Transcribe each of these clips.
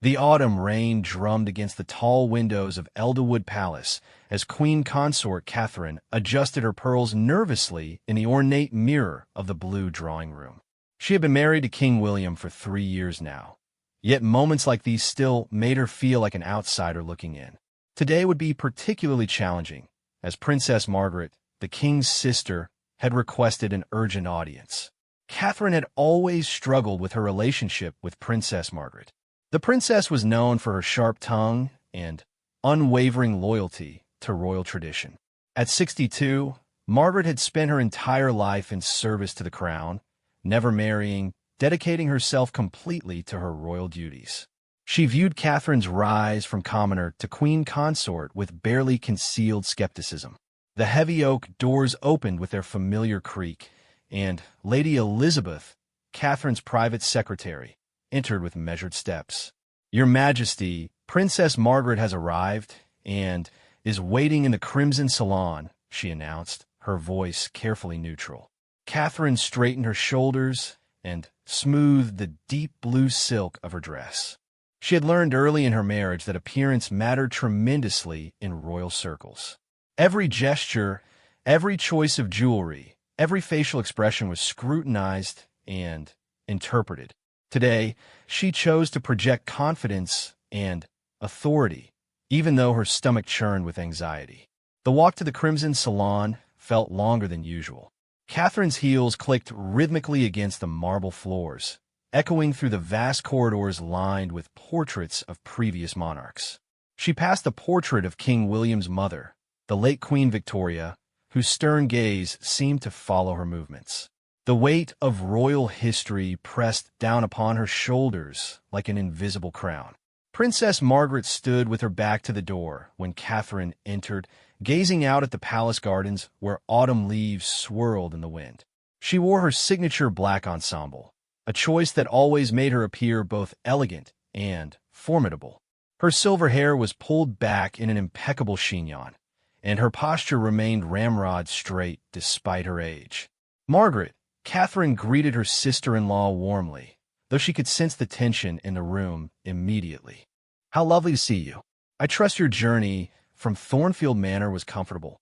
The autumn rain drummed against the tall windows of Elderwood Palace as Queen Consort Catherine adjusted her pearls nervously in the ornate mirror of the blue drawing room. She had been married to King William for 3 years now, yet moments like these still made her feel like an outsider looking in. Today would be particularly challenging, as Princess Margaret, the king's sister, had requested an urgent audience. Catherine had always struggled with her relationship with Princess Margaret. The princess was known for her sharp tongue and unwavering loyalty to royal tradition. At 62, Margaret had spent her entire life in service to the crown, never marrying, dedicating herself completely to her royal duties. She viewed Catherine's rise from commoner to queen consort with barely concealed skepticism. The heavy oak doors opened with their familiar creak, and Lady Elizabeth, Catherine's private secretary, entered with measured steps. "Your Majesty, Princess Margaret has arrived and is waiting in the Crimson Salon," she announced, her voice carefully neutral. Catherine straightened her shoulders and smoothed the deep blue silk of her dress. She had learned early in her marriage that appearance mattered tremendously in royal circles. Every gesture, every choice of jewelry, every facial expression was scrutinized and interpreted. Today, she chose to project confidence and authority, even though her stomach churned with anxiety. The walk to the Crimson Salon felt longer than usual. Catherine's heels clicked rhythmically against the marble floors, echoing through the vast corridors lined with portraits of previous monarchs. She passed the portrait of King William's mother, the late Queen Victoria, whose stern gaze seemed to follow her movements. The weight of royal history pressed down upon her shoulders like an invisible crown. Princess Margaret stood with her back to the door when Catherine entered, gazing out at the palace gardens where autumn leaves swirled in the wind. She wore her signature black ensemble, a choice that always made her appear both elegant and formidable. Her silver hair was pulled back in an impeccable chignon, and her posture remained ramrod straight despite her age. "Margaret," Catherine greeted her sister-in-law warmly, though she could sense the tension in the room immediately. "How lovely to see you. I trust your journey from Thornfield Manor was comfortable."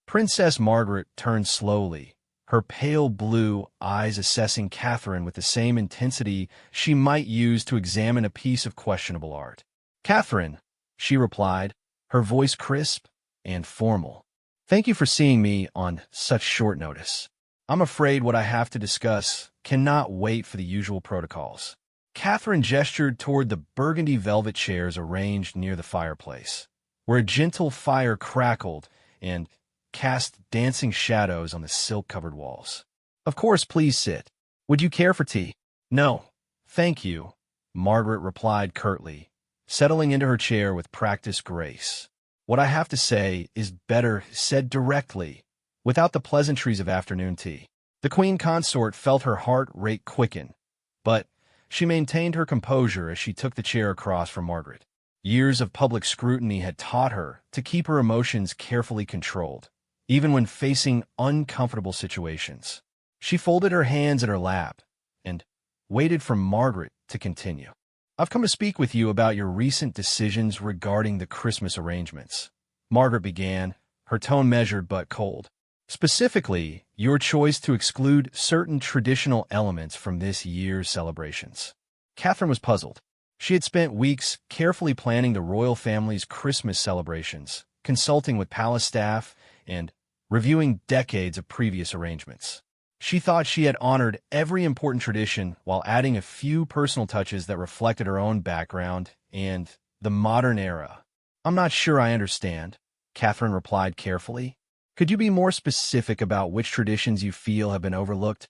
Princess Margaret turned slowly, her pale blue eyes assessing Catherine with the same intensity she might use to examine a piece of questionable art. "Catherine," she replied, her voice crisp and formal. "Thank you for seeing me on such short notice. I'm afraid what I have to discuss cannot wait for the usual protocols." Catherine gestured toward the burgundy velvet chairs arranged near the fireplace, where a gentle fire crackled and cast dancing shadows on the silk-covered walls. "Of course, please sit. Would you care for tea?" "No, thank you," Margaret replied curtly, settling into her chair with practiced grace. "What I have to say is better said directly, without the pleasantries of afternoon tea." The queen consort felt her heart rate quicken, but she maintained her composure as she took the chair across from Margaret. Years of public scrutiny had taught her to keep her emotions carefully controlled, even when facing uncomfortable situations. She folded her hands in her lap and waited for Margaret to continue. "I've come to speak with you about your recent decisions regarding the Christmas arrangements," Margaret began, her tone measured but cold. "Specifically, your choice to exclude certain traditional elements from this year's celebrations." Catherine was puzzled. She had spent weeks carefully planning the royal family's Christmas celebrations, consulting with palace staff, and reviewing decades of previous arrangements. She thought she had honored every important tradition while adding a few personal touches that reflected her own background and the modern era. "I'm not sure I understand," Catherine replied carefully. "Could you be more specific about which traditions you feel have been overlooked?"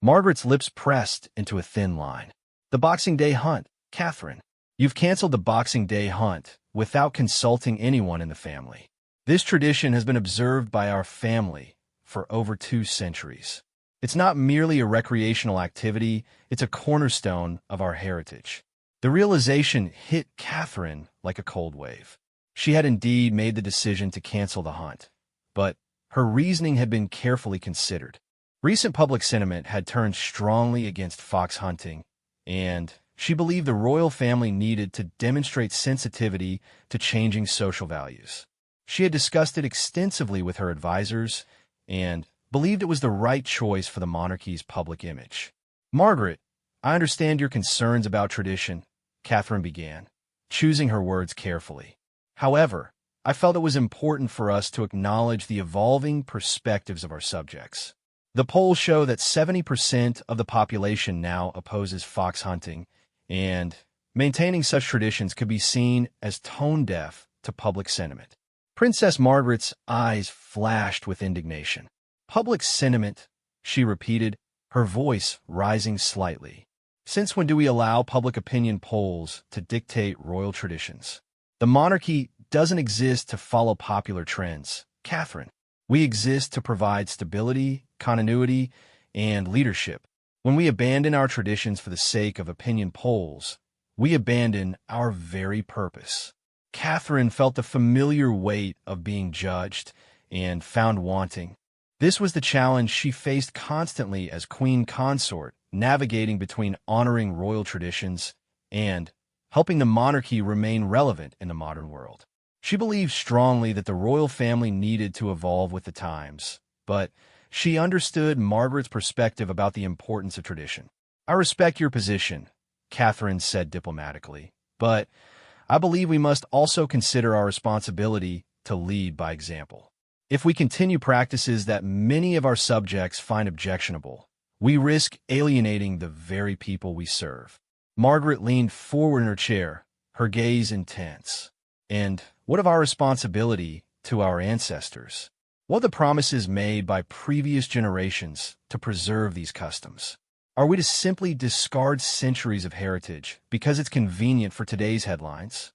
Margaret's lips pressed into a thin line. "The Boxing Day hunt, Catherine. You've canceled the Boxing Day hunt without consulting anyone in the family. This tradition has been observed by our family for over 2 centuries. It's not merely a recreational activity, it's a cornerstone of our heritage." The realization hit Catherine like a cold wave. She had indeed made the decision to cancel the hunt, but her reasoning had been carefully considered. Recent public sentiment had turned strongly against fox hunting, and She believed the royal family needed to demonstrate sensitivity to changing social values. She had discussed it extensively with her advisors and believed it was the right choice for the monarchy's public image. "Margaret, I understand your concerns about tradition," Catherine began, choosing her words carefully. "However, I felt it was important for us to acknowledge the evolving perspectives of our subjects. The polls show that 70% of the population now opposes fox hunting, and maintaining such traditions could be seen as tone-deaf to public sentiment." Princess Margaret's eyes flashed with indignation. "Public sentiment," she repeated, her voice rising slightly. "Since when do we allow public opinion polls to dictate royal traditions? The monarchy doesn't exist to follow popular trends, Catherine. We exist to provide stability, continuity, and leadership. When we abandon our traditions for the sake of opinion polls, we abandon our very purpose." Catherine felt the familiar weight of being judged and found wanting. This was the challenge she faced constantly as queen consort, navigating between honoring royal traditions and helping the monarchy remain relevant in the modern world. She believed strongly that the royal family needed to evolve with the times, but she understood Margaret's perspective about the importance of tradition. "I respect your position," Catherine said diplomatically, "but I believe we must also consider our responsibility to lead by example. If we continue practices that many of our subjects find objectionable, we risk alienating the very people we serve." Margaret leaned forward in her chair, her gaze intense. "And what of our responsibility to our ancestors? What of the promises made by previous generations to preserve these customs? Are we to simply discard centuries of heritage because it's convenient for today's headlines?"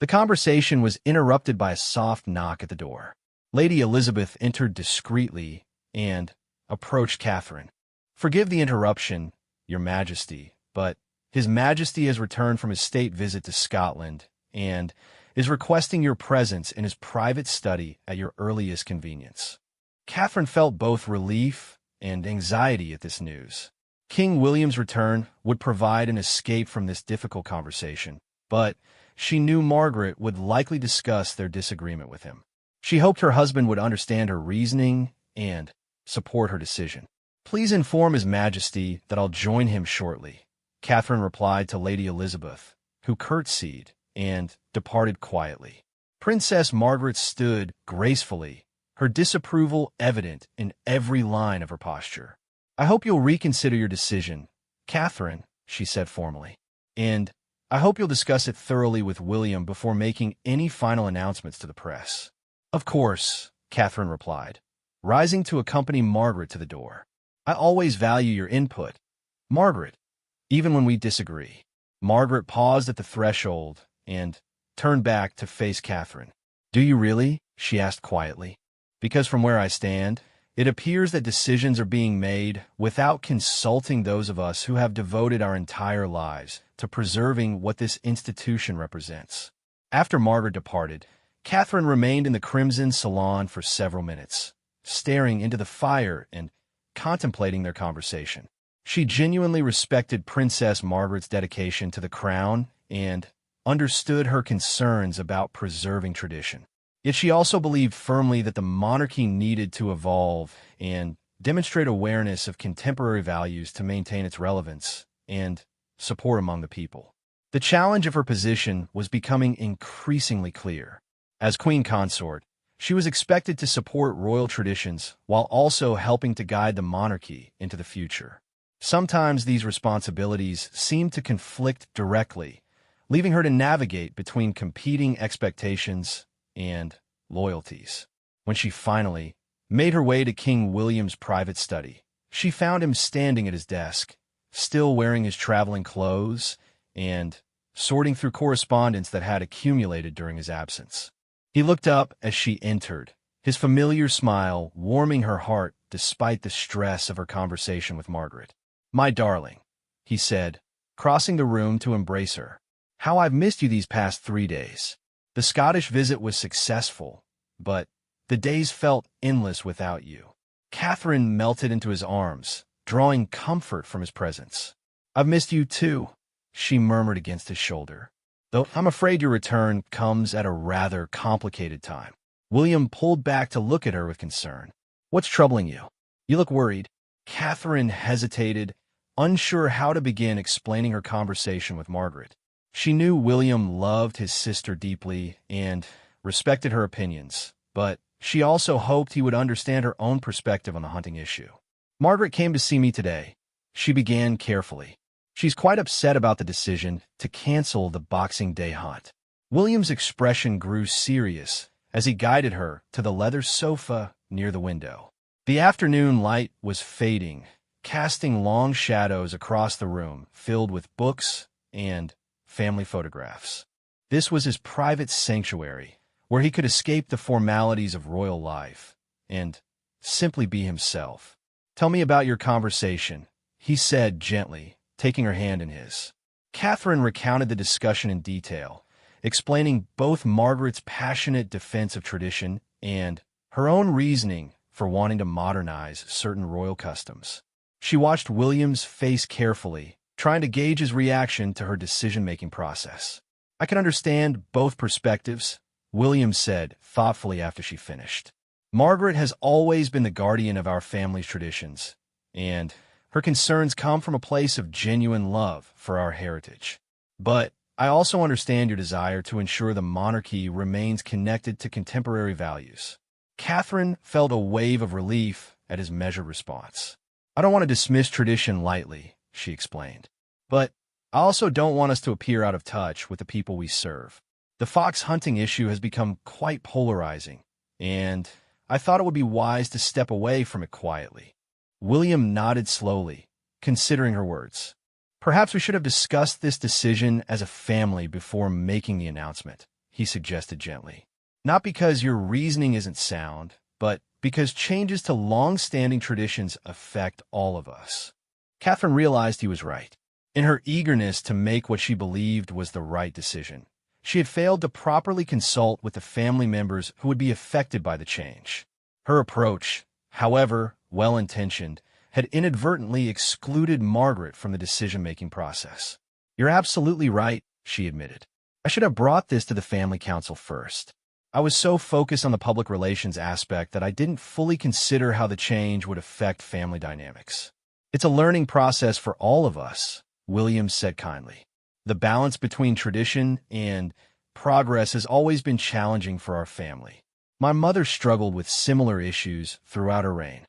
The conversation was interrupted by a soft knock at the door. Lady Elizabeth entered discreetly and approached Catherine. "Forgive the interruption, Your Majesty, but His Majesty has returned from his state visit to Scotland and is requesting your presence in his private study at your earliest convenience." Catherine felt both relief and anxiety at this news. King William's return would provide an escape from this difficult conversation, but she knew Margaret would likely discuss their disagreement with him. She hoped her husband would understand her reasoning and support her decision. "Please inform His Majesty that I'll join him shortly," Catherine replied to Lady Elizabeth, who curtsied and departed quietly. Princess Margaret stood gracefully, her disapproval evident in every line of her posture. "I hope you'll reconsider your decision, Catherine," she said formally. "And I hope you'll discuss it thoroughly with William before making any final announcements to the press." "Of course," Catherine replied, rising to accompany Margaret to the door. "I always value your input, Margaret, even when we disagree." Margaret paused at the threshold and turned back to face Catherine. "Do you really?" she asked quietly. "Because from where I stand, it appears that decisions are being made without consulting those of us who have devoted our entire lives to preserving what this institution represents." After Margaret departed, Catherine remained in the Crimson Salon for several minutes, staring into the fire and contemplating their conversation. She genuinely respected Princess Margaret's dedication to the crown and understood her concerns about preserving tradition. Yet she also believed firmly that the monarchy needed to evolve and demonstrate awareness of contemporary values to maintain its relevance and support among the people. The challenge of her position was becoming increasingly clear. As queen consort, she was expected to support royal traditions while also helping to guide the monarchy into the future. Sometimes these responsibilities seemed to conflict directly, leaving her to navigate between competing expectations and loyalties. When she finally made her way to King William's private study, she found him standing at his desk, still wearing his traveling clothes and sorting through correspondence that had accumulated during his absence. He looked up as she entered, his familiar smile warming her heart despite the stress of her conversation with Margaret. "My darling," he said, crossing the room to embrace her. "How I've missed you these past 3 days." The Scottish visit was successful, but the days felt endless without you. Catherine melted into his arms, drawing comfort from his presence. "I've missed you too," she murmured against his shoulder. Though I'm afraid your return comes at a rather complicated time. William pulled back to look at her with concern. What's troubling you? You look worried. Catherine hesitated, unsure how to begin explaining her conversation with Margaret. She knew William loved his sister deeply and respected her opinions, but she also hoped he would understand her own perspective on the hunting issue. Margaret came to see me today. She began carefully. She's quite upset about the decision to cancel the Boxing Day hunt. William's expression grew serious as he guided her to the leather sofa near the window. The afternoon light was fading, casting long shadows across the room filled with books and family photographs. This was his private sanctuary, where he could escape the formalities of royal life and simply be himself. Tell me about your conversation, he said gently, taking her hand in his. Catherine recounted the discussion in detail, explaining both Margaret's passionate defense of tradition and her own reasoning for wanting to modernize certain royal customs. She watched William's face carefully, trying to gauge his reaction to her decision-making process. I can understand both perspectives, William said thoughtfully after she finished. Margaret has always been the guardian of our family's traditions, and her concerns come from a place of genuine love for our heritage. But I also understand your desire to ensure the monarchy remains connected to contemporary values. Catherine felt a wave of relief at his measured response. I don't want to dismiss tradition lightly, she explained. But I also don't want us to appear out of touch with the people we serve. The fox hunting issue has become quite polarizing, and I thought it would be wise to step away from it quietly. William nodded slowly, considering her words. Perhaps we should have discussed this decision as a family before making the announcement, he suggested gently. Not because your reasoning isn't sound, but because changes to long-standing traditions affect all of us. Catherine realized he was right. In her eagerness to make what she believed was the right decision, she had failed to properly consult with the family members who would be affected by the change. Her approach, however well-intentioned, had inadvertently excluded Margaret from the decision-making process. You're absolutely right, she admitted. I should have brought this to the family council first. I was so focused on the public relations aspect that I didn't fully consider how the change would affect family dynamics. It's a learning process for all of us, William said kindly. The balance between tradition and progress has always been challenging for our family. My mother struggled with similar issues throughout her reign.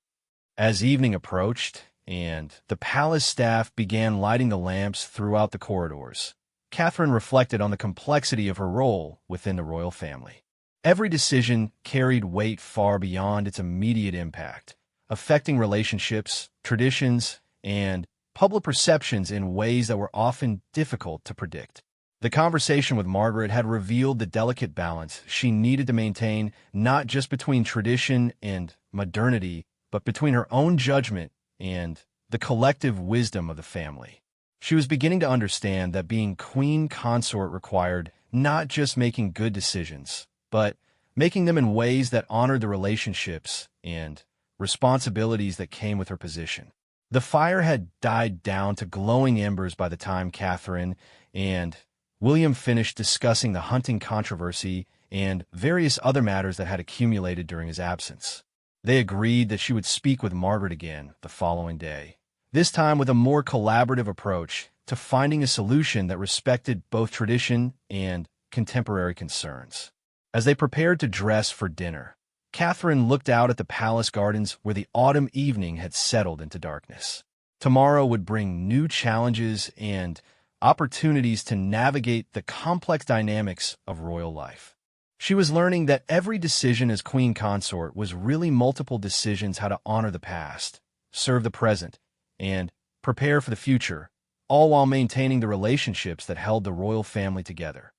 As evening approached and the palace staff began lighting the lamps throughout the corridors, Catherine reflected on the complexity of her role within the royal family. Every decision carried weight far beyond its immediate impact, affecting relationships, traditions, and public perceptions in ways that were often difficult to predict. The conversation with Margaret had revealed the delicate balance she needed to maintain not just between tradition and modernity, but between her own judgment and the collective wisdom of the family. She was beginning to understand that being queen consort required not just making good decisions, but making them in ways that honored the relationships and responsibilities that came with her position. The fire had died down to glowing embers by the time Catherine and William finished discussing the hunting controversy and various other matters that had accumulated during his absence. They agreed that she would speak with Margaret again the following day, this time with a more collaborative approach to finding a solution that respected both tradition and contemporary concerns. As they prepared to dress for dinner, Catherine looked out at the palace gardens where the autumn evening had settled into darkness. Tomorrow would bring new challenges and opportunities to navigate the complex dynamics of royal life. She was learning that every decision as queen consort was really multiple decisions how to honor the past, serve the present, and prepare for the future, all while maintaining the relationships that held the royal family together.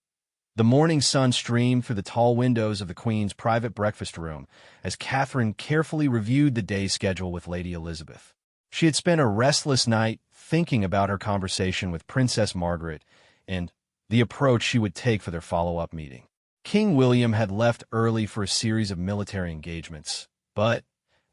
The morning sun streamed through the tall windows of the Queen's private breakfast room as Catherine carefully reviewed the day's schedule with Lady Elizabeth. She had spent a restless night thinking about her conversation with Princess Margaret and the approach she would take for their follow-up meeting. King William had left early for a series of military engagements, but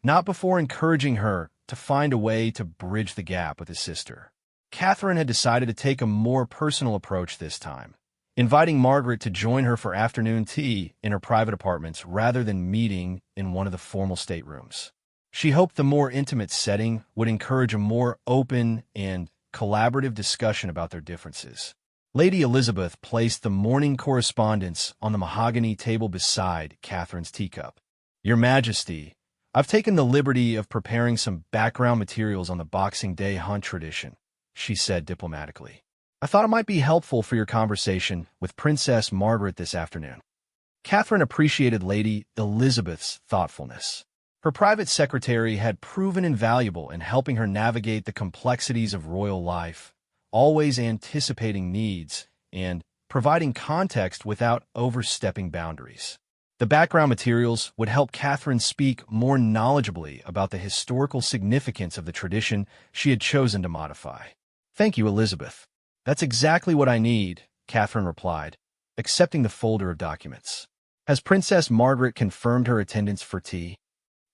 not before encouraging her to find a way to bridge the gap with his sister. Catherine had decided to take a more personal approach this time, inviting Margaret to join her for afternoon tea in her private apartments rather than meeting in one of the formal staterooms. She hoped the more intimate setting would encourage a more open and collaborative discussion about their differences. Lady Elizabeth placed the morning correspondence on the mahogany table beside Catherine's teacup. "Your Majesty, I've taken the liberty of preparing some background materials on the Boxing Day hunt tradition," she said diplomatically. "I thought it might be helpful for your conversation with Princess Margaret this afternoon." Catherine appreciated Lady Elizabeth's thoughtfulness. Her private secretary had proven invaluable in helping her navigate the complexities of royal life, always anticipating needs and providing context without overstepping boundaries. The background materials would help Catherine speak more knowledgeably about the historical significance of the tradition she had chosen to modify. "Thank you, Elizabeth. That's exactly what I need," Catherine replied, accepting the folder of documents. "Has Princess Margaret confirmed her attendance for tea?"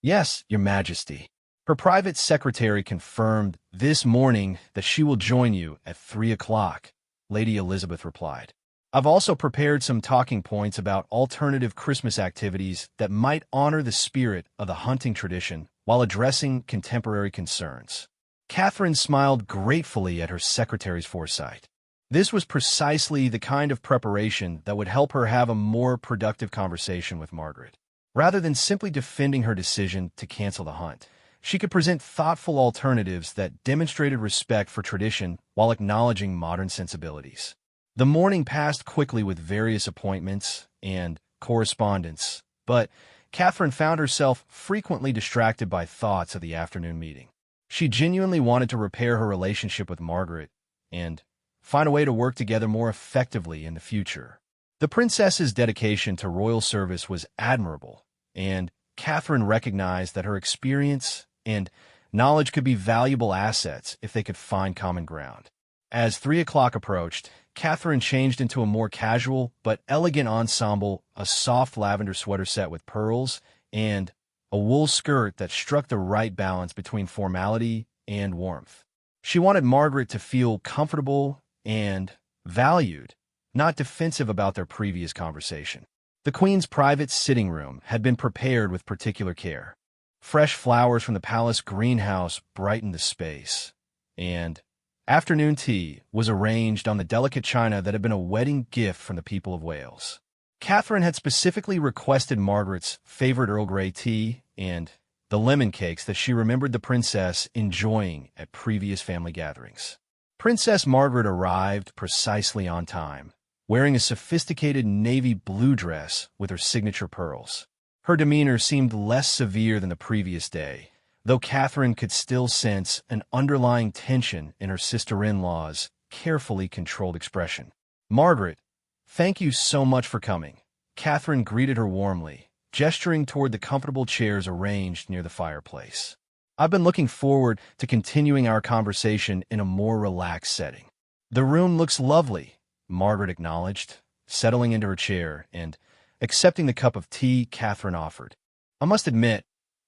"Yes, Your Majesty. Her private secretary confirmed this morning that she will join you at 3 o'clock, Lady Elizabeth replied. "I've also prepared some talking points about alternative Christmas activities that might honor the spirit of the hunting tradition while addressing contemporary concerns." Catherine smiled gratefully at her secretary's foresight. This was precisely the kind of preparation that would help her have a more productive conversation with Margaret. Rather than simply defending her decision to cancel the hunt, she could present thoughtful alternatives that demonstrated respect for tradition while acknowledging modern sensibilities. The morning passed quickly with various appointments and correspondence, but Catherine found herself frequently distracted by thoughts of the afternoon meeting. She genuinely wanted to repair her relationship with Margaret and find a way to work together more effectively in the future. The princess's dedication to royal service was admirable, and Catherine recognized that her experience and knowledge could be valuable assets if they could find common ground. As 3 o'clock approached, Catherine changed into a more casual but elegant ensemble, a soft lavender sweater set with pearls, and a wool skirt that struck the right balance between formality and warmth. She wanted Margaret to feel comfortable and valued, not defensive about their previous conversation. The Queen's private sitting room had been prepared with particular care. Fresh flowers from the palace greenhouse brightened the space, and afternoon tea was arranged on the delicate china that had been a wedding gift from the people of Wales. Catherine had specifically requested Margaret's favorite Earl Grey tea and the lemon cakes that she remembered the princess enjoying at previous family gatherings. Princess Margaret arrived precisely on time, wearing a sophisticated navy blue dress with her signature pearls. Her demeanor seemed less severe than the previous day, though Catherine could still sense an underlying tension in her sister-in-law's carefully controlled expression. "Margaret, thank you so much for coming." Catherine greeted her warmly, gesturing toward the comfortable chairs arranged near the fireplace. "I've been looking forward to continuing our conversation in a more relaxed setting." "The room looks lovely," Margaret acknowledged, settling into her chair and accepting the cup of tea Catherine offered. "I must admit,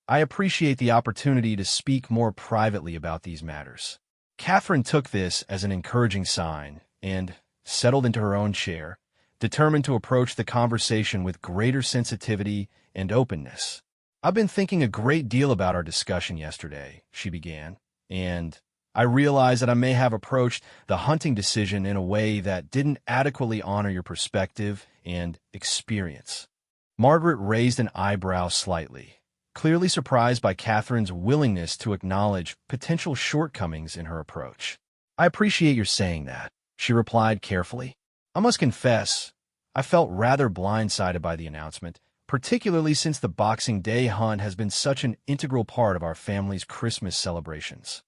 I appreciate the opportunity to speak more privately about these matters." Catherine took this as an encouraging sign and settled into her own chair, determined to approach the conversation with greater sensitivity and openness. "I've been thinking a great deal about our discussion yesterday," she began, "and I realize that I may have approached the hunting decision in a way that didn't adequately honor your perspective and experience." Margaret raised an eyebrow slightly, clearly surprised by Catherine's willingness to acknowledge potential shortcomings in her approach. "I appreciate your saying that," she replied carefully. "I must confess, I felt rather blindsided by the announcement, particularly since the Boxing Day hunt has been such an integral part of our family's Christmas celebrations."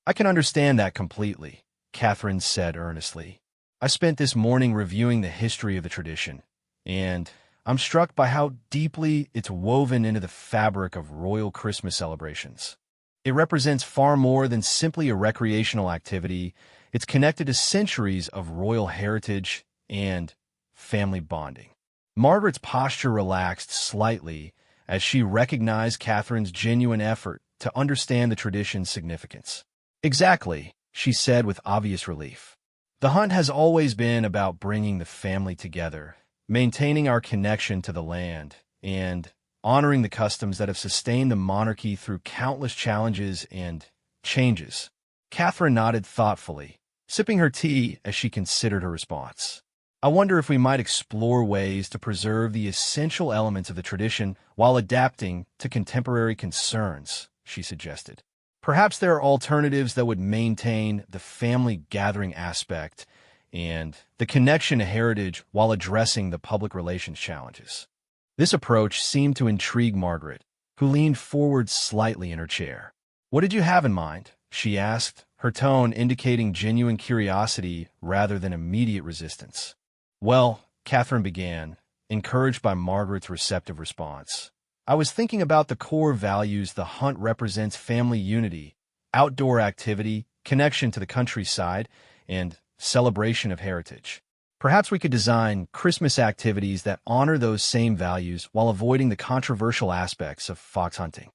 "I can understand that completely," Catherine said earnestly. "I spent this morning reviewing the history of the tradition, and I'm struck by how deeply it's woven into the fabric of royal Christmas celebrations. It represents far more than simply a recreational activity. It's connected to centuries of royal heritage and family bonding." Margaret's posture relaxed slightly as she recognized Catherine's genuine effort to understand the tradition's significance. "Exactly. she said with obvious relief. The hunt has always been about bringing the family together, maintaining our connection to the land, and honoring the customs that have sustained the monarchy through countless challenges and changes. Catherine nodded thoughtfully, sipping her tea as she considered her response. I wonder if we might explore ways to preserve the essential elements of the tradition while adapting to contemporary concerns, she suggested. Perhaps there are alternatives that would maintain the family gathering aspect and the connection to heritage while addressing the public relations challenges. This approach seemed to intrigue Margaret, who leaned forward slightly in her chair. What did you have in mind? She asked, her tone indicating genuine curiosity rather than immediate resistance. Well, Catherine began, encouraged by Margaret's receptive response. I was thinking about the core values the hunt represents: family unity, outdoor activity, connection to the countryside, and celebration of heritage. Perhaps we could design Christmas activities that honor those same values while avoiding the controversial aspects of fox hunting.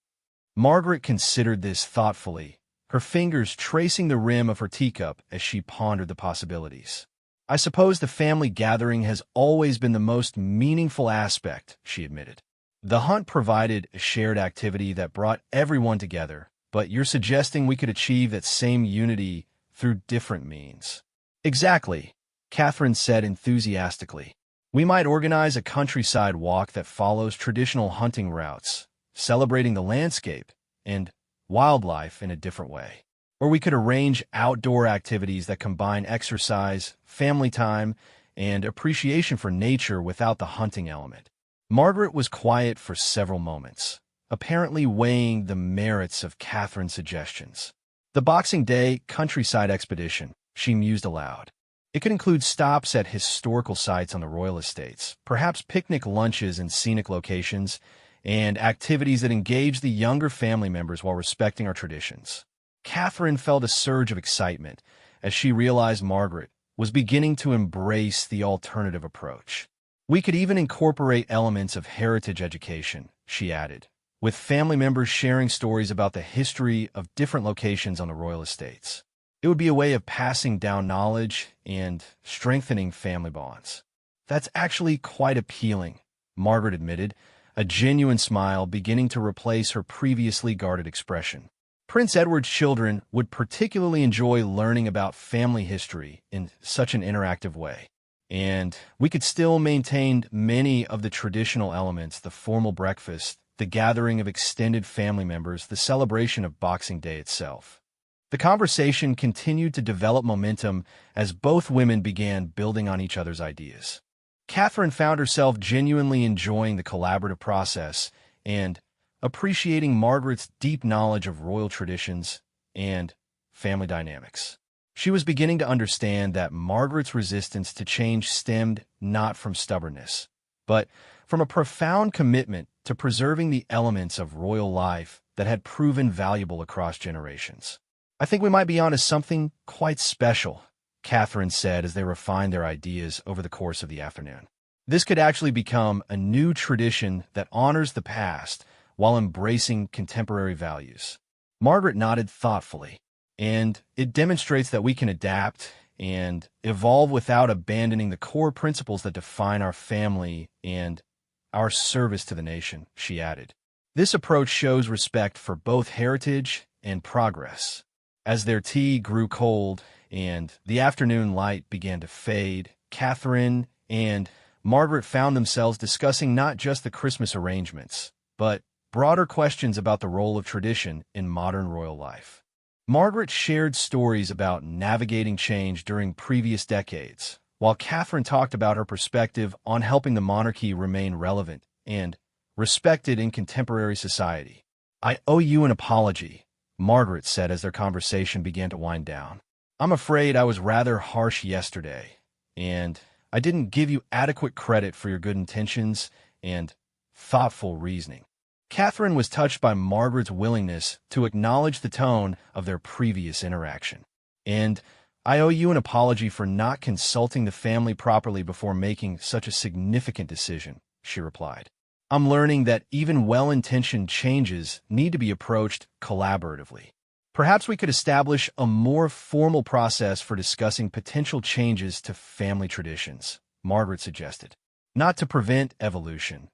Margaret considered this thoughtfully, her fingers tracing the rim of her teacup as she pondered the possibilities. I suppose the family gathering has always been the most meaningful aspect, she admitted. The hunt provided a shared activity that brought everyone together, but you're suggesting we could achieve that same unity through different means. Exactly, Catherine said enthusiastically. We might organize a countryside walk that follows traditional hunting routes, celebrating the landscape and wildlife in a different way. Or we could arrange outdoor activities that combine exercise, family time, and appreciation for nature without the hunting element. Margaret was quiet for several moments, apparently weighing the merits of Catherine's suggestions. The Boxing Day countryside expedition, she mused aloud. It could include stops at historical sites on the royal estates, perhaps picnic lunches in scenic locations, and activities that engage the younger family members while respecting our traditions. Catherine felt a surge of excitement as she realized Margaret was beginning to embrace the alternative approach. We could even incorporate elements of heritage education, she added, with family members sharing stories about the history of different locations on the royal estates. It would be a way of passing down knowledge and strengthening family bonds. That's actually quite appealing, Margaret admitted, a genuine smile beginning to replace her previously guarded expression. Prince Edward's children would particularly enjoy learning about family history in such an interactive way. And we could still maintain many of the traditional elements: the formal breakfast, the gathering of extended family members, the celebration of Boxing Day itself. The conversation continued to develop momentum as both women began building on each other's ideas. Catherine found herself genuinely enjoying the collaborative process and appreciating Margaret's deep knowledge of royal traditions and family dynamics. She was beginning to understand that Margaret's resistance to change stemmed not from stubbornness, but from a profound commitment to preserving the elements of royal life that had proven valuable across generations. I think we might be onto something quite special, Catherine said as they refined their ideas over the course of the afternoon. This could actually become a new tradition that honors the past while embracing contemporary values. Margaret nodded thoughtfully, and it demonstrates that we can adapt and evolve without abandoning the core principles that define our family and our service to the nation, she added. This approach shows respect for both heritage and progress. As their tea grew cold and the afternoon light began to fade, Catherine and Margaret found themselves discussing not just the Christmas arrangements, but broader questions about the role of tradition in modern royal life. Margaret shared stories about navigating change during previous decades, while Catherine talked about her perspective on helping the monarchy remain relevant and respected in contemporary society. I owe you an apology, Margaret said as their conversation began to wind down. I'm afraid I was rather harsh yesterday, and I didn't give you adequate credit for your good intentions and thoughtful reasoning. Catherine was touched by Margaret's willingness to acknowledge the tone of their previous interaction. And I owe you an apology for not consulting the family properly before making such a significant decision, she replied. I'm learning that even well-intentioned changes need to be approached collaboratively. Perhaps we could establish a more formal process for discussing potential changes to family traditions, Margaret suggested. Not to prevent evolution,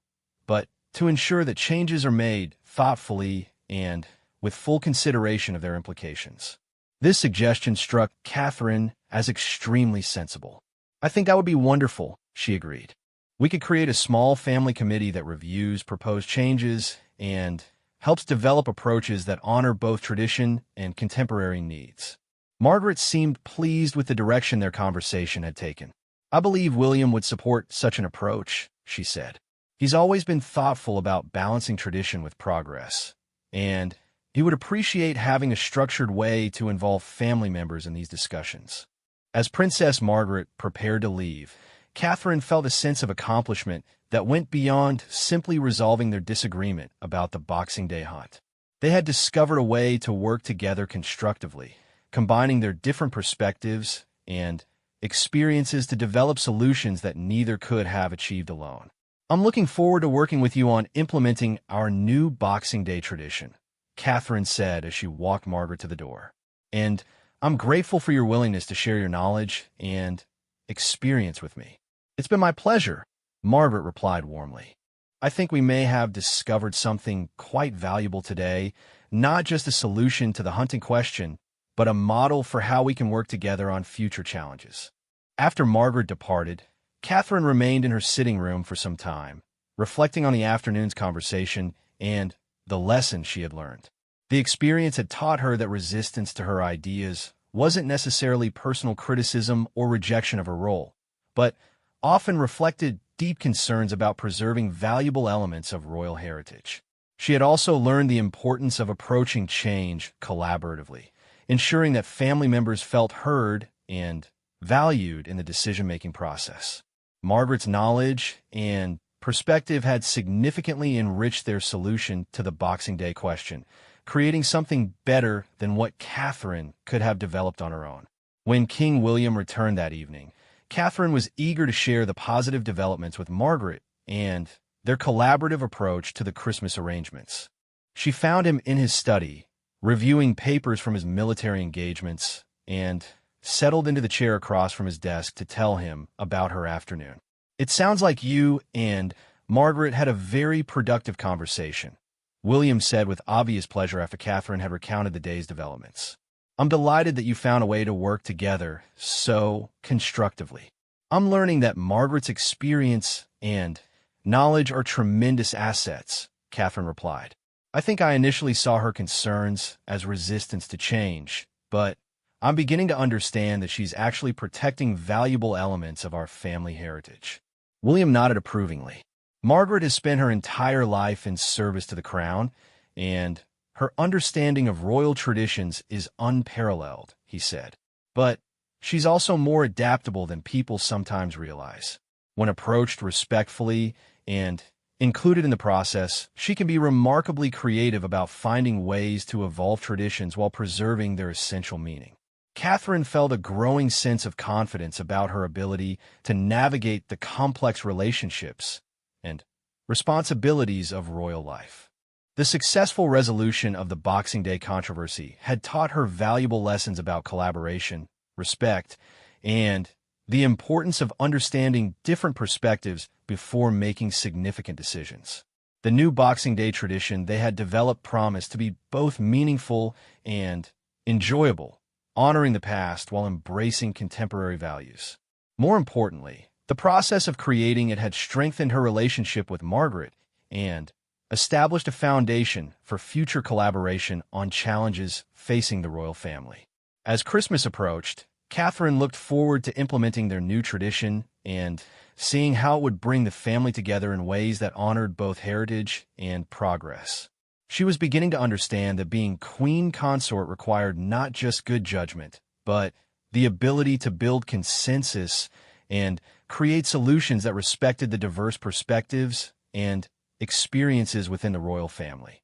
but to ensure that changes are made thoughtfully and with full consideration of their implications. This suggestion struck Catherine as extremely sensible. I think that would be wonderful, she agreed. We could create a small family committee that reviews proposed changes and helps develop approaches that honor both tradition and contemporary needs. Margaret seemed pleased with the direction their conversation had taken. I believe William would support such an approach, she said. He's always been thoughtful about balancing tradition with progress, and he would appreciate having a structured way to involve family members in these discussions. As Princess Margaret prepared to leave, Catherine felt a sense of accomplishment that went beyond simply resolving their disagreement about the Boxing Day hunt. They had discovered a way to work together constructively, combining their different perspectives and experiences to develop solutions that neither could have achieved alone. I'm looking forward to working with you on implementing our new Boxing Day tradition, Catherine said as she walked Margaret to the door. And I'm grateful for your willingness to share your knowledge and experience with me. It's been my pleasure, Margaret replied warmly. I think we may have discovered something quite valuable today, not just a solution to the hunting question, but a model for how we can work together on future challenges. After Margaret departed, Catherine remained in her sitting room for some time, reflecting on the afternoon's conversation and the lesson she had learned. The experience had taught her that resistance to her ideas wasn't necessarily personal criticism or rejection of her role, but often reflected deep concerns about preserving valuable elements of royal heritage. She had also learned the importance of approaching change collaboratively, ensuring that family members felt heard and valued in the decision-making process. Margaret's knowledge and perspective had significantly enriched their solution to the Boxing Day question, creating something better than what Catherine could have developed on her own. When King William returned that evening, Catherine was eager to share the positive developments with Margaret and their collaborative approach to the Christmas arrangements. She found him in his study, reviewing papers from his military engagements, and settled into the chair across from his desk to tell him about her afternoon. It sounds like you and Margaret had a very productive conversation, William said with obvious pleasure after Catherine had recounted the day's developments. I'm delighted that you found a way to work together so constructively. I'm learning that Margaret's experience and knowledge are tremendous assets, Catherine replied. I think I initially saw her concerns as resistance to change, but I'm beginning to understand that she's actually protecting valuable elements of our family heritage. William nodded approvingly. Margaret has spent her entire life in service to the crown, and her understanding of royal traditions is unparalleled, he said. But she's also more adaptable than people sometimes realize. When approached respectfully and included in the process, she can be remarkably creative about finding ways to evolve traditions while preserving their essential meaning. Catherine felt a growing sense of confidence about her ability to navigate the complex relationships and responsibilities of royal life. The successful resolution of the Boxing Day controversy had taught her valuable lessons about collaboration, respect, and the importance of understanding different perspectives before making significant decisions. The new Boxing Day tradition they had developed promised to be both meaningful and enjoyable, honoring the past while embracing contemporary values. More importantly, the process of creating it had strengthened her relationship with Margaret and established a foundation for future collaboration on challenges facing the royal family. As Christmas approached, Catherine looked forward to implementing their new tradition and seeing how it would bring the family together in ways that honored both heritage and progress. She was beginning to understand that being queen consort required not just good judgment, but the ability to build consensus and create solutions that respected the diverse perspectives and experiences within the royal family.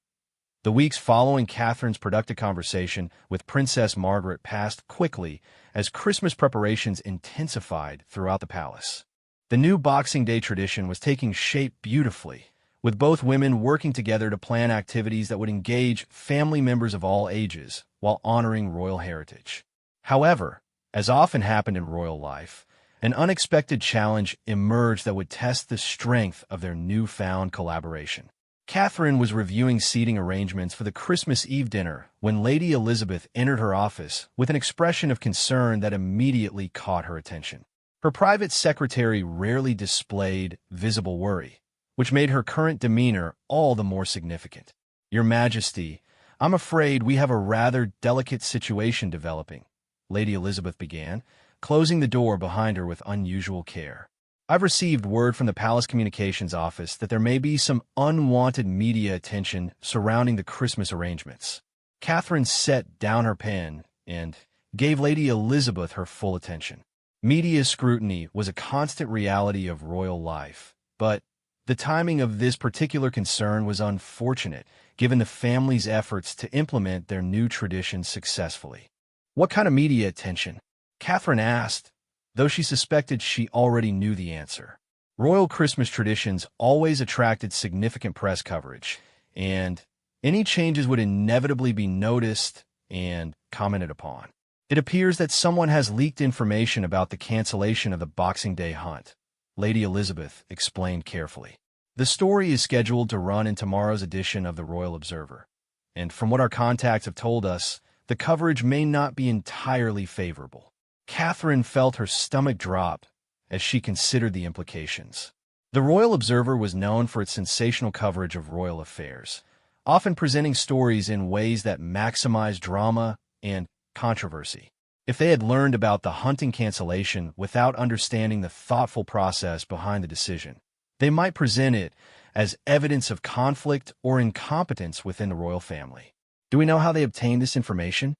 The weeks following Catherine's productive conversation with Princess Margaret passed quickly as Christmas preparations intensified throughout the palace. The new Boxing Day tradition was taking shape beautifully, with both women working together to plan activities that would engage family members of all ages while honoring royal heritage. However, as often happened in royal life, an unexpected challenge emerged that would test the strength of their newfound collaboration. Catherine was reviewing seating arrangements for the Christmas Eve dinner when Lady Elizabeth entered her office with an expression of concern that immediately caught her attention. Her private secretary rarely displayed visible worry, which made her current demeanor all the more significant. "Your Majesty, I'm afraid we have a rather delicate situation developing," Lady Elizabeth began, closing the door behind her with unusual care. "I've received word from the Palace Communications Office that there may be some unwanted media attention surrounding the Christmas arrangements." Catherine set down her pen and gave Lady Elizabeth her full attention. Media scrutiny was a constant reality of royal life, but the timing of this particular concern was unfortunate, given the family's efforts to implement their new tradition successfully. "What kind of media attention?" Catherine asked, though she suspected she already knew the answer. Royal Christmas traditions always attracted significant press coverage, and any changes would inevitably be noticed and commented upon. "It appears that someone has leaked information about the cancellation of the Boxing Day hunt," Lady Elizabeth explained carefully. "The story is scheduled to run in tomorrow's edition of the Royal Observer, and from what our contacts have told us, the coverage may not be entirely favorable." Catherine felt her stomach drop as she considered the implications. The Royal Observer was known for its sensational coverage of royal affairs, often presenting stories in ways that maximize drama and controversy. If they had learned about the hunting cancellation without understanding the thoughtful process behind the decision, they might present it as evidence of conflict or incompetence within the royal family. "Do we know how they obtained this information?"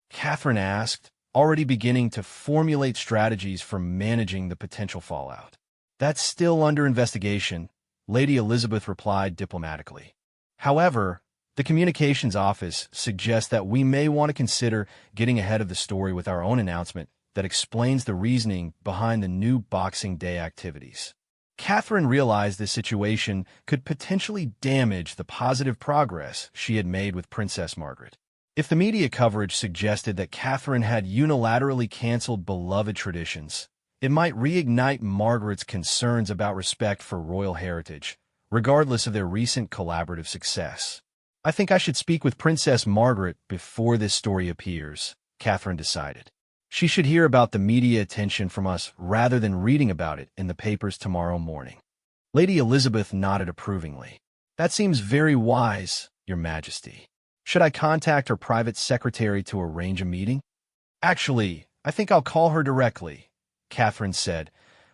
Catherine asked, already beginning to formulate strategies for managing the potential fallout. "That's still under investigation," Lady Elizabeth replied diplomatically. "However, the communications office suggests that we may want to consider getting ahead of the story with our own announcement that explains the reasoning behind the new Boxing Day activities." Catherine realized this situation could potentially damage the positive progress she had made with Princess Margaret. If the media coverage suggested that Catherine had unilaterally canceled beloved traditions, it might reignite Margaret's concerns about respect for royal heritage, regardless of their recent collaborative success. "I think I should speak with Princess Margaret before this story appears," Catherine decided. "She should hear about the media attention from us rather than reading about it in the papers tomorrow morning." Lady Elizabeth nodded approvingly. "That seems very wise, Your Majesty. Should I contact her private secretary to arrange a meeting?" "Actually, I think I'll call her directly," Catherine said,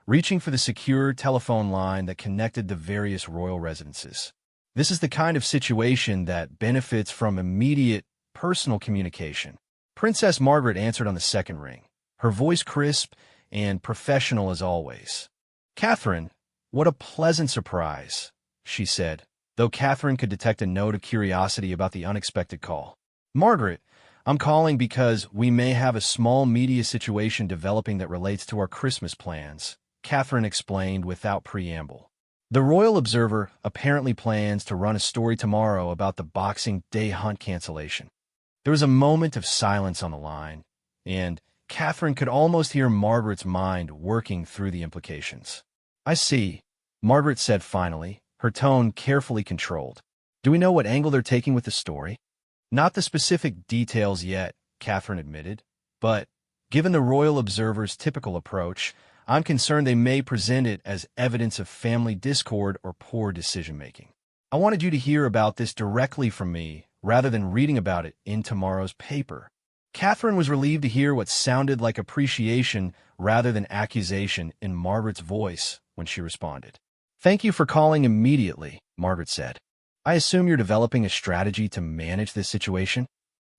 reaching for the secure telephone line that connected the various royal residences. This is the kind of situation that benefits from immediate, personal communication. Princess Margaret answered on the second ring, her voice crisp and professional as always. "Catherine, what a pleasant surprise," she said, though Catherine could detect a note of curiosity about the unexpected call. "Margaret, I'm calling because we may have a small media situation developing that relates to our Christmas plans," Catherine explained without preamble. "The Royal Observer apparently plans to run a story tomorrow about the Boxing Day hunt cancellation." There was a moment of silence on the line, and Catherine could almost hear Margaret's mind working through the implications. "I see," Margaret said finally, her tone carefully controlled. "Do we know what angle they're taking with the story?" "Not the specific details yet," Catherine admitted, "but given the Royal Observer's typical approach, I'm concerned they may present it as evidence of family discord or poor decision-making. I wanted you to hear about this directly from me, rather than reading about it in tomorrow's paper." Catherine was relieved to hear what sounded like appreciation rather than accusation in Margaret's voice when she responded. "Thank you for calling immediately," Margaret said. "I assume you're developing a strategy to manage this situation?"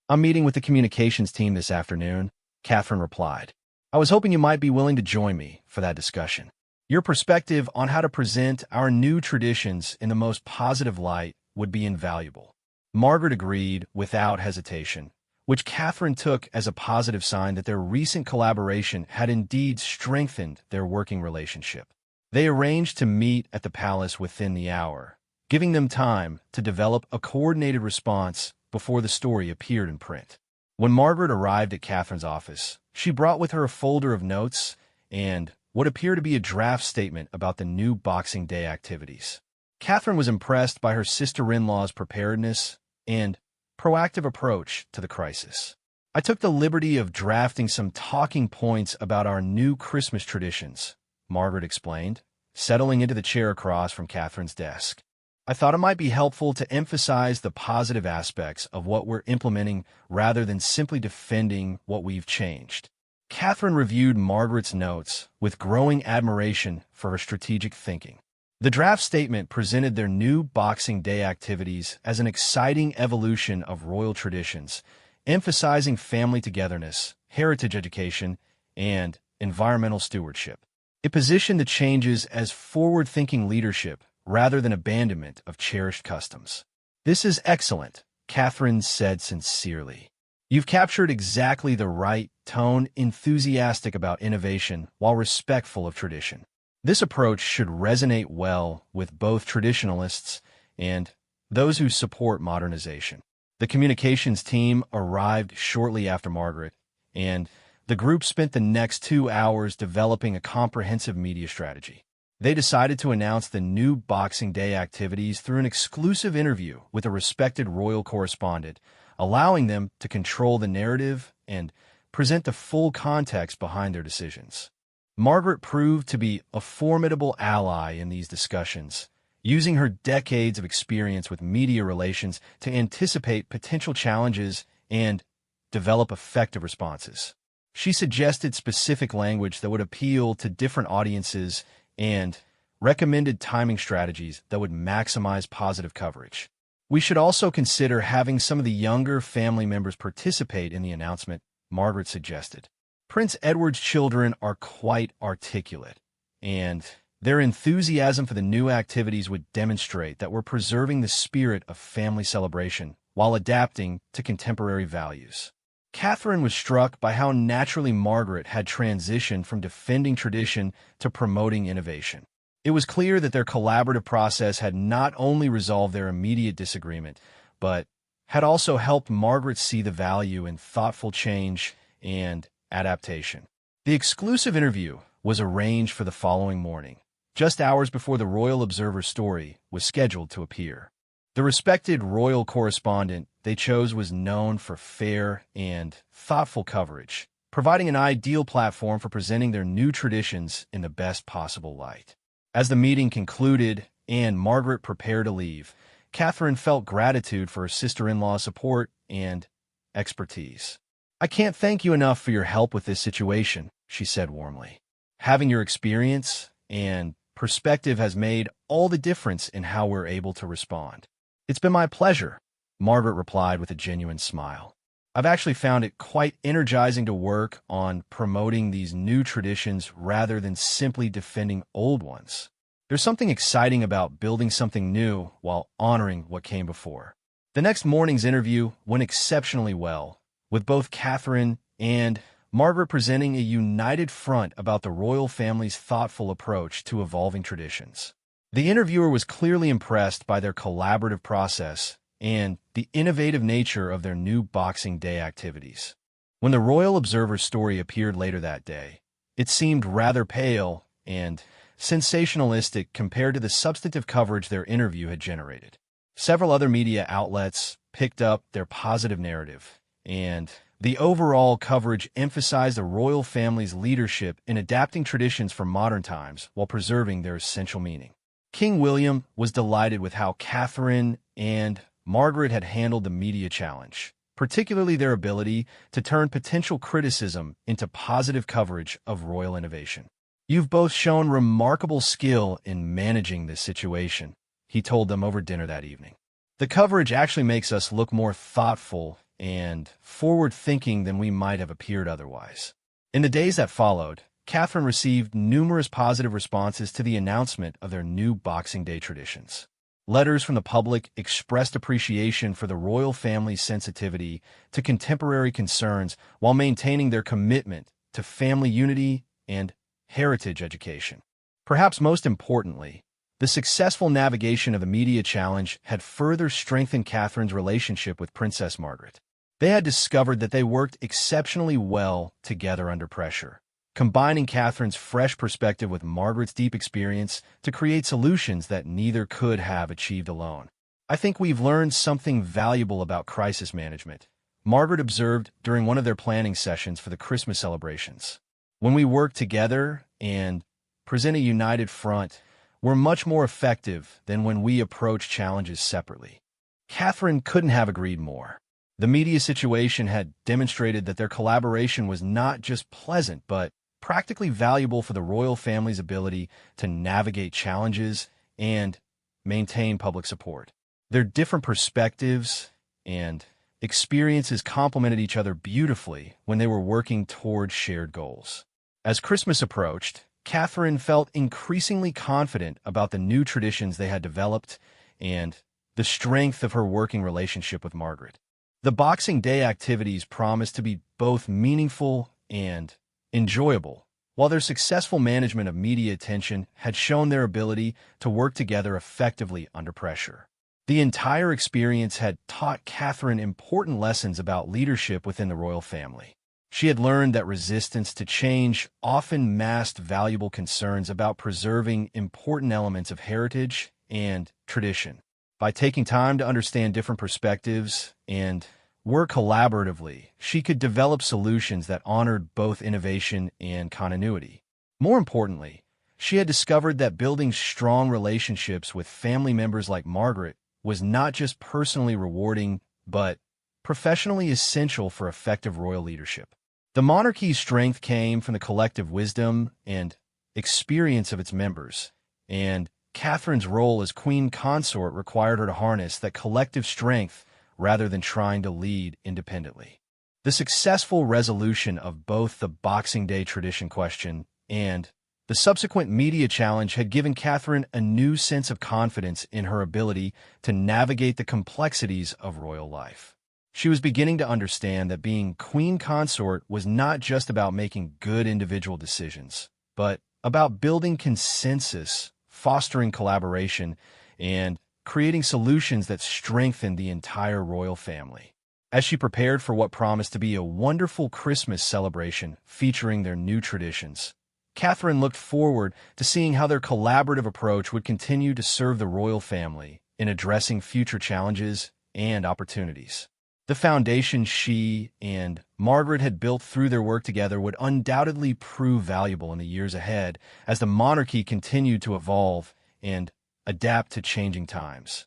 "I'm meeting with the communications team this afternoon," Catherine replied. "I was hoping you might be willing to join me for that discussion. Your perspective on how to present our new traditions in the most positive light would be invaluable." Margaret agreed without hesitation, which Catherine took as a positive sign that their recent collaboration had indeed strengthened their working relationship. They arranged to meet at the palace within the hour, giving them time to develop a coordinated response before the story appeared in print. When Margaret arrived at Catherine's office, she brought with her a folder of notes and what appeared to be a draft statement about the new Boxing Day activities. Catherine was impressed by her sister-in-law's preparedness and proactive approach to the crisis. "I took the liberty of drafting some talking points about our new Christmas traditions," Margaret explained, settling into the chair across from Catherine's desk. "I thought it might be helpful to emphasize the positive aspects of what we're implementing rather than simply defending what we've changed." Catherine reviewed Margaret's notes with growing admiration for her strategic thinking. The draft statement presented their new Boxing Day activities as an exciting evolution of royal traditions, emphasizing family togetherness, heritage education, and environmental stewardship. It positioned the changes as forward-thinking leadership rather than abandonment of cherished customs. "This is excellent," Catherine said sincerely. "You've captured exactly the right tone, enthusiastic about innovation while respectful of tradition. This approach should resonate well with both traditionalists and those who support modernization." The communications team arrived shortly after Margaret, and the group spent the next 2 hours developing a comprehensive media strategy. They decided to announce the new Boxing Day activities through an exclusive interview with a respected royal correspondent, allowing them to control the narrative and present the full context behind their decisions. Margaret proved to be a formidable ally in these discussions, using her decades of experience with media relations to anticipate potential challenges and develop effective responses. She suggested specific language that would appeal to different audiences and recommended timing strategies that would maximize positive coverage. "We should also consider having some of the younger family members participate in the announcement," Margaret suggested. "Prince Edward's children are quite articulate, and their enthusiasm for the new activities would demonstrate that we're preserving the spirit of family celebration while adapting to contemporary values." Catherine was struck by how naturally Margaret had transitioned from defending tradition to promoting innovation. It was clear that their collaborative process had not only resolved their immediate disagreement, but had also helped Margaret see the value in thoughtful change and adaptation. The exclusive interview was arranged for the following morning, just hours before the Royal Observer's story was scheduled to appear. The respected royal correspondent they chose was known for fair and thoughtful coverage, providing an ideal platform for presenting their new traditions in the best possible light. As the meeting concluded and Margaret prepared to leave, Catherine felt gratitude for her sister-in-law's support and expertise. "I can't thank you enough for your help with this situation," she said warmly. "Having your experience and perspective has made all the difference in how we're able to respond." "It's been my pleasure," Margaret replied with a genuine smile. "I've actually found it quite energizing to work on promoting these new traditions rather than simply defending old ones. There's something exciting about building something new while honoring what came before." The next morning's interview went exceptionally well, with both Catherine and Margaret presenting a united front about the royal family's thoughtful approach to evolving traditions. The interviewer was clearly impressed by their collaborative process and the innovative nature of their new Boxing Day activities. When the Royal Observer's story appeared later that day, it seemed rather pale and sensationalistic compared to the substantive coverage their interview had generated. Several other media outlets picked up their positive narrative, and the overall coverage emphasized the royal family's leadership in adapting traditions for modern times while preserving their essential meaning. King William was delighted with how Catherine and Margaret had handled the media challenge, particularly their ability to turn potential criticism into positive coverage of royal innovation. "You've both shown remarkable skill in managing this situation," he told them over dinner that evening. "The coverage actually makes us look more thoughtful and forward-thinking than we might have appeared otherwise." In the days that followed, Catherine received numerous positive responses to the announcement of their new Boxing Day traditions. Letters from the public expressed appreciation for the royal family's sensitivity to contemporary concerns while maintaining their commitment to family unity and heritage education. Perhaps most importantly, The successful navigation of the media challenge had further strengthened Catherine's relationship with Princess Margaret. They had discovered that they worked exceptionally well together under pressure, combining Catherine's fresh perspective with Margaret's deep experience to create solutions that neither could have achieved alone. "I think we've learned something valuable about crisis management," Margaret observed during one of their planning sessions for the Christmas celebrations. "When we work together and present a united front, we're much more effective than when we approach challenges separately." Catherine couldn't have agreed more. The media situation had demonstrated that their collaboration was not just pleasant, but practically valuable for the royal family's ability to navigate challenges and maintain public support. Their different perspectives and experiences complemented each other beautifully when they were working toward shared goals. As Christmas approached, Catherine felt increasingly confident about the new traditions they had developed and the strength of her working relationship with Margaret. The Boxing Day activities promised to be both meaningful and enjoyable, while their successful management of media attention had shown their ability to work together effectively under pressure. The entire experience had taught Catherine important lessons about leadership within the royal family. She had learned that resistance to change often masked valuable concerns about preserving important elements of heritage and tradition. By taking time to understand different perspectives and work collaboratively, she could develop solutions that honored both innovation and continuity. More importantly, she had discovered that building strong relationships with family members like Margaret was not just personally rewarding, but professionally essential for effective royal leadership. The monarchy's strength came from the collective wisdom and experience of its members, and Catherine's role as queen consort required her to harness that collective strength rather than trying to lead independently. The successful resolution of both the Boxing Day tradition question and the subsequent media challenge had given Catherine a new sense of confidence in her ability to navigate the complexities of royal life. She was beginning to understand that being queen consort was not just about making good individual decisions, but about building consensus, fostering collaboration, and creating solutions that strengthened the entire royal family. As she prepared for what promised to be a wonderful Christmas celebration featuring their new traditions, Catherine looked forward to seeing how their collaborative approach would continue to serve the royal family in addressing future challenges and opportunities. The foundation she and Margaret had built through their work together would undoubtedly prove valuable in the years ahead as the monarchy continued to evolve and adapt to changing times.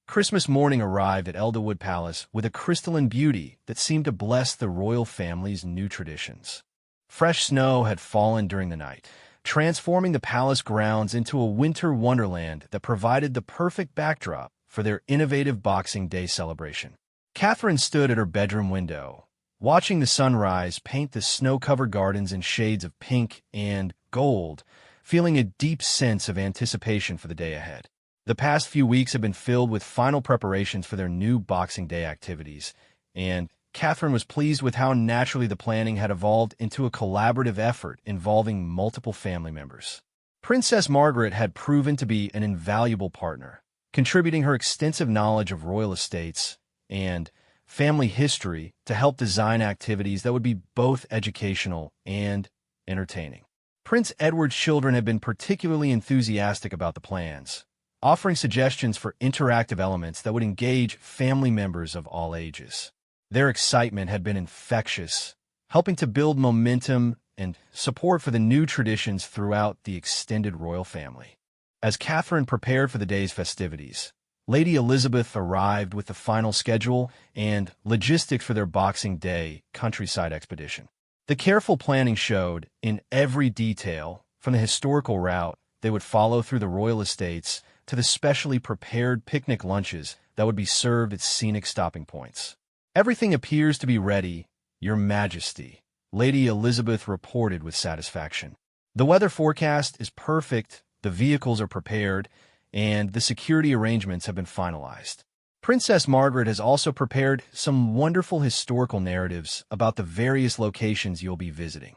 Christmas morning arrived at Elderwood Palace with a crystalline beauty that seemed to bless the royal family's new traditions. Fresh snow had fallen during the night, transforming the palace grounds into a winter wonderland that provided the perfect backdrop for their innovative Boxing Day celebration. Catherine stood at her bedroom window, watching the sunrise paint the snow-covered gardens in shades of pink and gold, feeling a deep sense of anticipation for the day ahead. The past few weeks had been filled with final preparations for their new Boxing Day activities, and Catherine was pleased with how naturally the planning had evolved into a collaborative effort involving multiple family members. Princess Margaret had proven to be an invaluable partner, contributing her extensive knowledge of royal estates and family history to help design activities that would be both educational and entertaining. Prince Edward's children had been particularly enthusiastic about the plans, offering suggestions for interactive elements that would engage family members of all ages. Their excitement had been infectious, helping to build momentum and support for the new traditions throughout the extended royal family. As Catherine prepared for the day's festivities, Lady Elizabeth arrived with the final schedule and logistics for their Boxing Day countryside expedition. The careful planning showed in every detail, from the historical route they would follow through the royal estates to the specially prepared picnic lunches that would be served at scenic stopping points. "Everything appears to be ready, Your Majesty," Lady Elizabeth reported with satisfaction. "The weather forecast is perfect, the vehicles are prepared, and the security arrangements have been finalized. Princess Margaret has also prepared some wonderful historical narratives about the various locations you'll be visiting."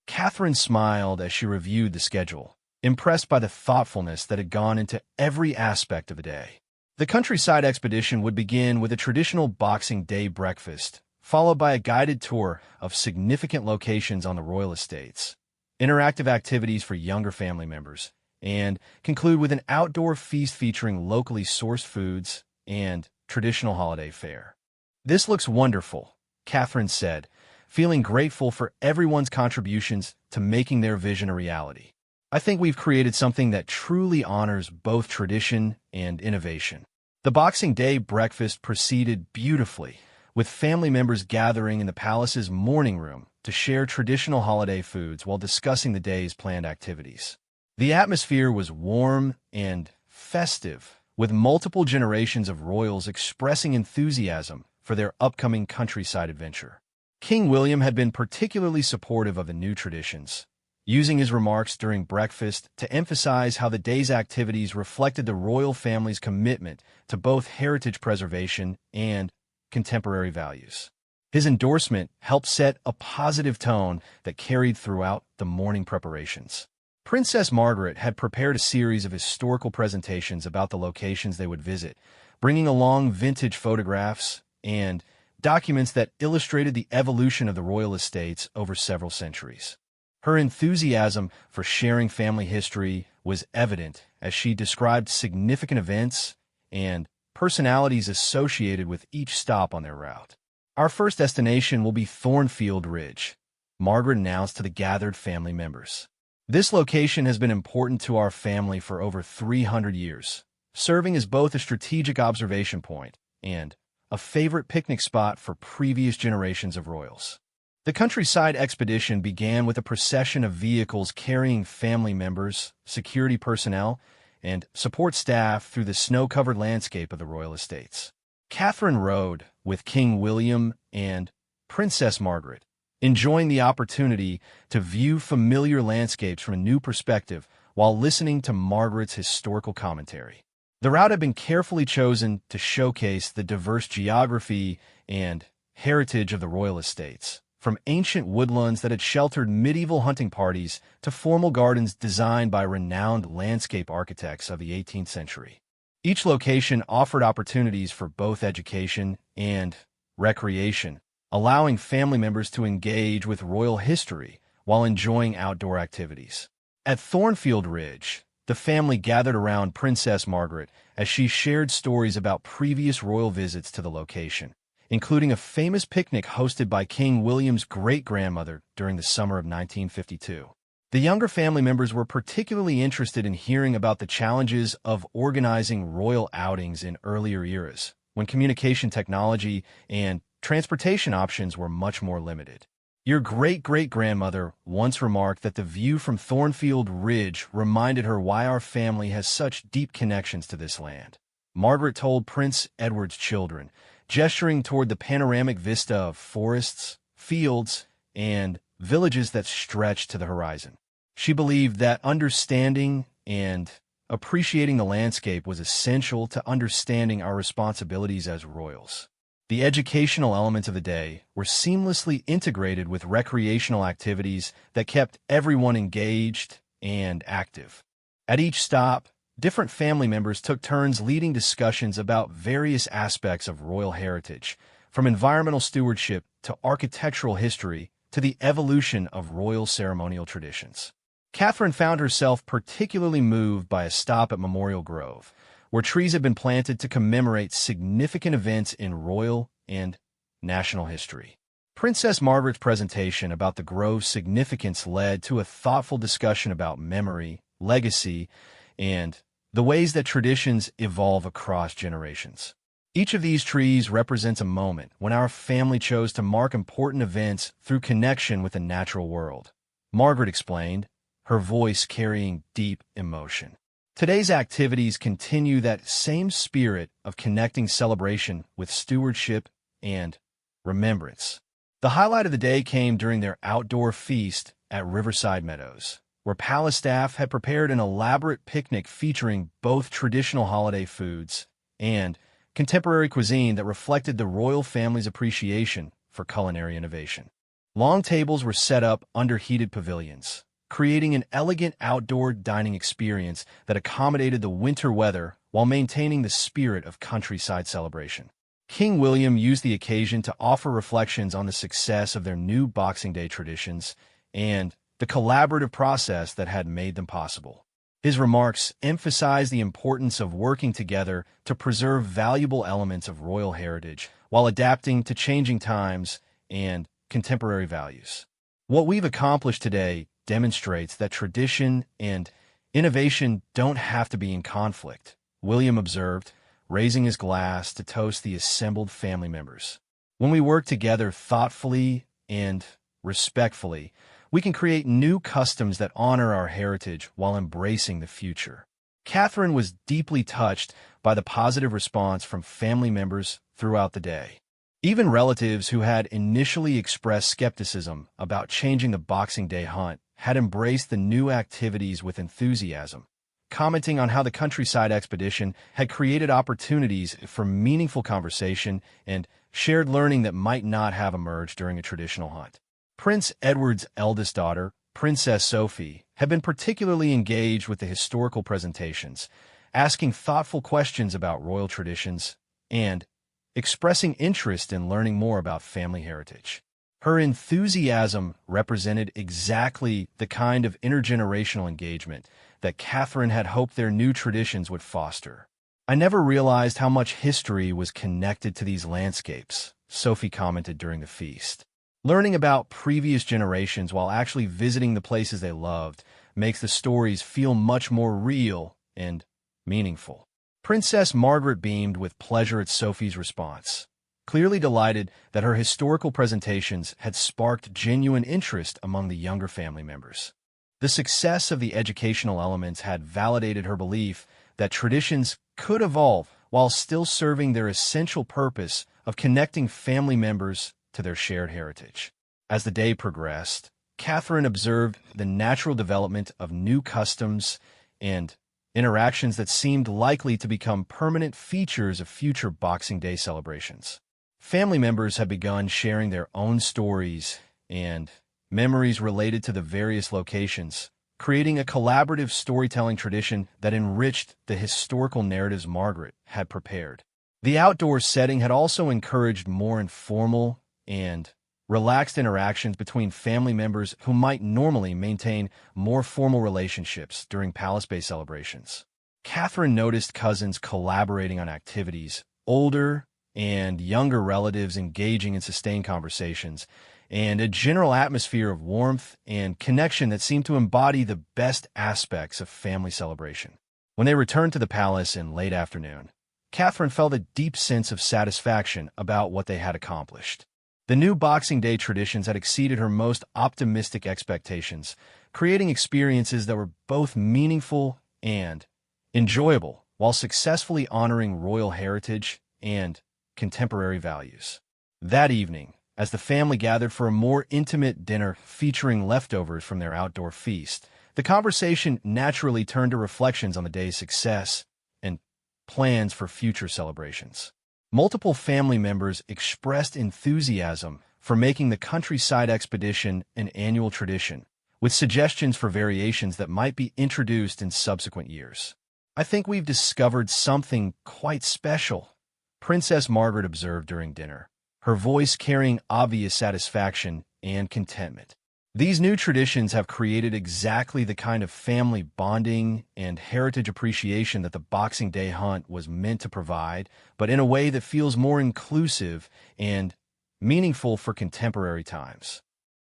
Catherine smiled as she reviewed the schedule, impressed by the thoughtfulness that had gone into every aspect of the day. The countryside expedition would begin with a traditional Boxing Day breakfast, followed by a guided tour of significant locations on the royal estates, interactive activities for younger family members, and conclude with an outdoor feast featuring locally sourced foods and traditional holiday fare. "This looks wonderful," Catherine said, feeling grateful for everyone's contributions to making their vision a reality. "I think we've created something that truly honors both tradition and innovation." The Boxing Day breakfast proceeded beautifully, with family members gathering in the palace's morning room to share traditional holiday foods while discussing the day's planned activities. The atmosphere was warm and festive, with multiple generations of royals expressing enthusiasm for their upcoming countryside adventure. King William had been particularly supportive of the new traditions, using his remarks during breakfast to emphasize how the day's activities reflected the royal family's commitment to both heritage preservation and contemporary values. His endorsement helped set a positive tone that carried throughout the morning preparations. Princess Margaret had prepared a series of historical presentations about the locations they would visit, bringing along vintage photographs and documents that illustrated the evolution of the royal estates over several centuries. Her enthusiasm for sharing family history was evident as she described significant events and personalities associated with each stop on their route. "Our first destination will be Thornfield Ridge," Margaret announced to the gathered family members. "This location has been important to our family for over 300 years, serving as both a strategic observation point and a favorite picnic spot for previous generations of royals." The countryside expedition began with a procession of vehicles carrying family members, security personnel, and support staff through the snow-covered landscape of the royal estates. Catherine rode with King William and Princess Margaret, enjoying the opportunity to view familiar landscapes from a new perspective while listening to Margaret's historical commentary. The route had been carefully chosen to showcase the diverse geography and heritage of the royal estates, from ancient woodlands that had sheltered medieval hunting parties to formal gardens designed by renowned landscape architects of the 18th century. Each location offered opportunities for both education and recreation, allowing family members to engage with royal history while enjoying outdoor activities. At Thornfield Ridge, the family gathered around Princess Margaret as she shared stories about previous royal visits to the location, including a famous picnic hosted by King William's great-grandmother during the summer of 1952. The younger family members were particularly interested in hearing about the challenges of organizing royal outings in earlier eras, when communication technology and transportation options were much more limited. "Your great-great-grandmother once remarked that the view from Thornfield Ridge reminded her why our family has such deep connections to this land," Margaret told Prince Edward's children, gesturing toward the panoramic vista of forests, fields, and villages that stretched to the horizon. She believed that understanding and appreciating the landscape was essential to understanding our responsibilities as royals. The educational elements of the day were seamlessly integrated with recreational activities that kept everyone engaged and active. At each stop, different family members took turns leading discussions about various aspects of royal heritage, from environmental stewardship to architectural history to the evolution of royal ceremonial traditions. Catherine found herself particularly moved by a stop at Memorial Grove, where trees had been planted to commemorate significant events in royal and national history. Princess Margaret's presentation about the grove's significance led to a thoughtful discussion about memory, legacy, and the ways that traditions evolve across generations. Each of these trees represents a moment when our family chose to mark important events through connection with the natural world, Margaret explained, her voice carrying deep emotion. Today's activities continue that same spirit of connecting celebration with stewardship and remembrance. The highlight of the day came during their outdoor feast at Riverside Meadows, where palace staff had prepared an elaborate picnic featuring both traditional holiday foods and contemporary cuisine that reflected the royal family's appreciation for culinary innovation. Long tables were set up under heated pavilions, creating an elegant outdoor dining experience that accommodated the winter weather while maintaining the spirit of countryside celebration. King William used the occasion to offer reflections on the success of their new Boxing Day traditions and the collaborative process that had made them possible. His remarks emphasized the importance of working together to preserve valuable elements of royal heritage while adapting to changing times and contemporary values. What we've accomplished today demonstrates that tradition and innovation don't have to be in conflict, William observed, raising his glass to toast the assembled family members. When we work together thoughtfully and respectfully, we can create new customs that honor our heritage while embracing the future. Catherine was deeply touched by the positive response from family members throughout the day. Even relatives who had initially expressed skepticism about changing the Boxing Day hunt had embraced the new activities with enthusiasm, commenting on how the countryside expedition had created opportunities for meaningful conversation and shared learning that might not have emerged during a traditional hunt. Prince Edward's eldest daughter, Princess Sophie, had been particularly engaged with the historical presentations, asking thoughtful questions about royal traditions and expressing interest in learning more about family heritage. Her enthusiasm represented exactly the kind of intergenerational engagement that Catherine had hoped their new traditions would foster. "I never realized how much history was connected to these landscapes," Sophie commented during the feast. "Learning about previous generations while actually visiting the places they loved makes the stories feel much more real and meaningful." Princess Margaret beamed with pleasure at Sophie's response, clearly delighted that her historical presentations had sparked genuine interest among the younger family members. The success of the educational elements had validated her belief that traditions could evolve while still serving their essential purpose of connecting family members to their shared heritage. As the day progressed, Catherine observed the natural development of new customs and interactions that seemed likely to become permanent features of future Boxing Day celebrations. Family members had begun sharing their own stories and memories related to the various locations, creating a collaborative storytelling tradition that enriched the historical narratives Margaret had prepared. The outdoor setting had also encouraged more informal and relaxed interactions between family members who might normally maintain more formal relationships during Palace Bay celebrations. Catherine noticed cousins collaborating on activities, older and younger relatives engaging in sustained conversations, and a general atmosphere of warmth and connection that seemed to embody the best aspects of family celebration. When they returned to the palace in late afternoon, Catherine felt a deep sense of satisfaction about what they had accomplished. The new Boxing Day traditions had exceeded her most optimistic expectations, creating experiences that were both meaningful and enjoyable, while successfully honoring royal heritage and contemporary values. That evening, as the family gathered for a more intimate dinner featuring leftovers from their outdoor feast, the conversation naturally turned to reflections on the day's success and plans for future celebrations. Multiple family members expressed enthusiasm for making the countryside expedition an annual tradition, with suggestions for variations that might be introduced in subsequent years. "I think we've discovered something quite special," Princess Margaret observed during dinner, her voice carrying obvious satisfaction and contentment. "These new traditions have created exactly the kind of family bonding and heritage appreciation that the Boxing Day hunt was meant to provide, but in a way that feels more inclusive and meaningful for contemporary times."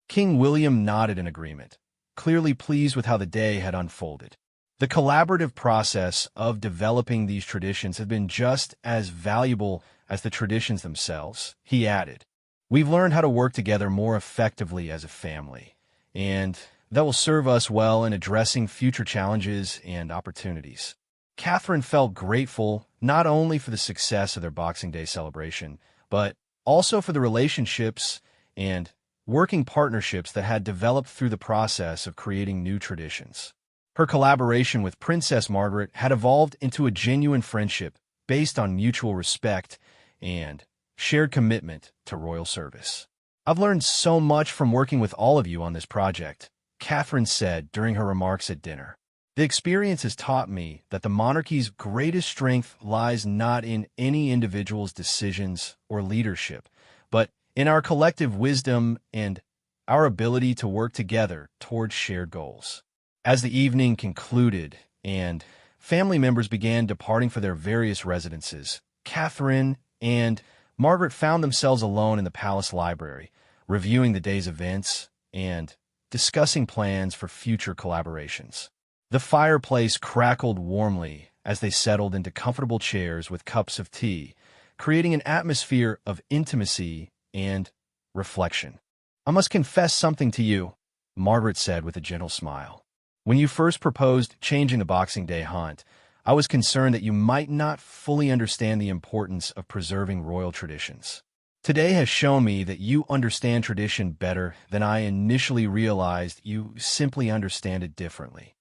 King William nodded in agreement, clearly pleased with how the day had unfolded. The collaborative process of developing these traditions had been just as valuable as the traditions themselves, he added. "We've learned how to work together more effectively as a family, and that will serve us well in addressing future challenges and opportunities." Catherine felt grateful not only for the success of their Boxing Day celebration, but also for the relationships and working partnerships that had developed through the process of creating new traditions. Her collaboration with Princess Margaret had evolved into a genuine friendship based on mutual respect and shared commitment to royal service. "I've learned so much from working with all of you on this project," Catherine said during her remarks at dinner. The experience has taught me that the monarchy's greatest strength lies not in any individual's decisions or leadership, but in our collective wisdom and our ability to work together towards shared goals. As the evening concluded and family members began departing for their various residences, Catherine and Margaret found themselves alone in the palace library, reviewing the day's events and discussing plans for future collaborations. The fireplace crackled warmly as they settled into comfortable chairs with cups of tea, creating an atmosphere of intimacy and reflection. "I must confess something to you," Margaret said with a gentle smile. "When you first proposed changing the Boxing Day hunt, I was concerned that you might not fully understand the importance of preserving royal traditions. Today has shown me that you understand tradition better than I initially realized. You simply understand it differently."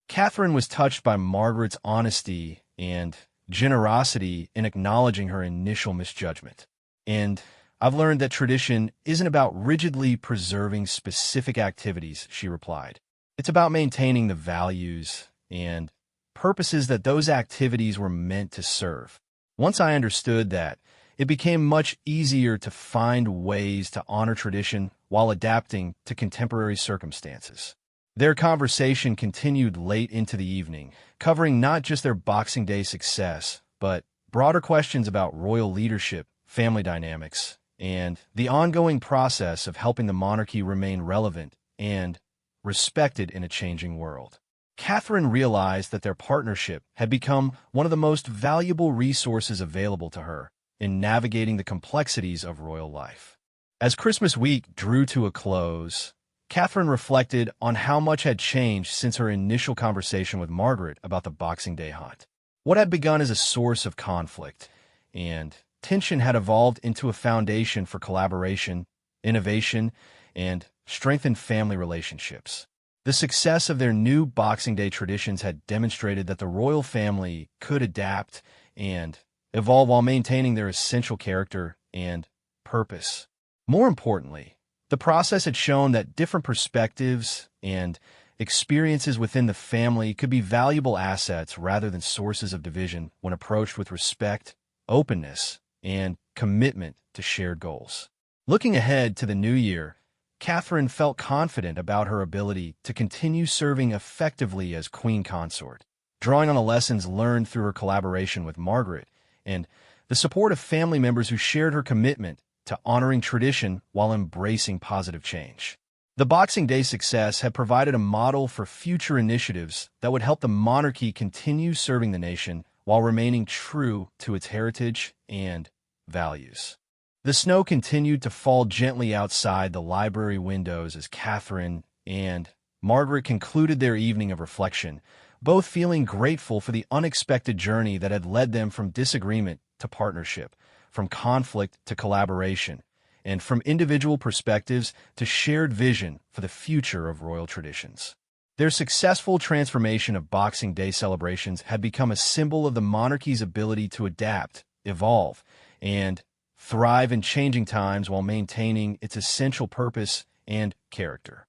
Catherine was touched by Margaret's honesty and generosity in acknowledging her initial misjudgment. "And I've learned that tradition isn't about rigidly preserving specific activities," she replied. "It's about maintaining the values and purposes that those activities were meant to serve." Once I understood that, it became much easier to find ways to honor tradition while adapting to contemporary circumstances. Their conversation continued late into the evening, covering not just their Boxing Day success, but broader questions about royal leadership, family dynamics, and the ongoing process of helping the monarchy remain relevant and respected in a changing world. Catherine realized that their partnership had become one of the most valuable resources available to her in navigating the complexities of royal life. As Christmas week drew to a close, Catherine reflected on how much had changed since her initial conversation with Margaret about the Boxing Day hunt. What had begun as a source of conflict and tension had evolved into a foundation for collaboration, innovation, and strengthened family relationships. The success of their new Boxing Day traditions had demonstrated that the royal family could adapt and evolve while maintaining their essential character and purpose. More importantly, the process had shown that different perspectives and experiences within the family could be valuable assets rather than sources of division when approached with respect, openness, and commitment to shared goals. Looking ahead to the new year, Catherine felt confident about her ability to continue serving effectively as Queen Consort, drawing on the lessons learned through her collaboration with Margaret and the support of family members who shared her commitment to honoring tradition while embracing positive change. The Boxing Day success had provided a model for future initiatives that would help the monarchy continue serving the nation while remaining true to its heritage and values. The snow continued to fall gently outside the library windows as Catherine and Margaret concluded their evening of reflection, both feeling grateful for the unexpected journey that had led them from disagreement to partnership, from conflict to collaboration, and from individual perspectives to shared vision for the future of royal traditions. Their successful transformation of Boxing Day celebrations had become a symbol of the monarchy's ability to adapt, evolve, and thrive in changing times while maintaining its essential purpose and character.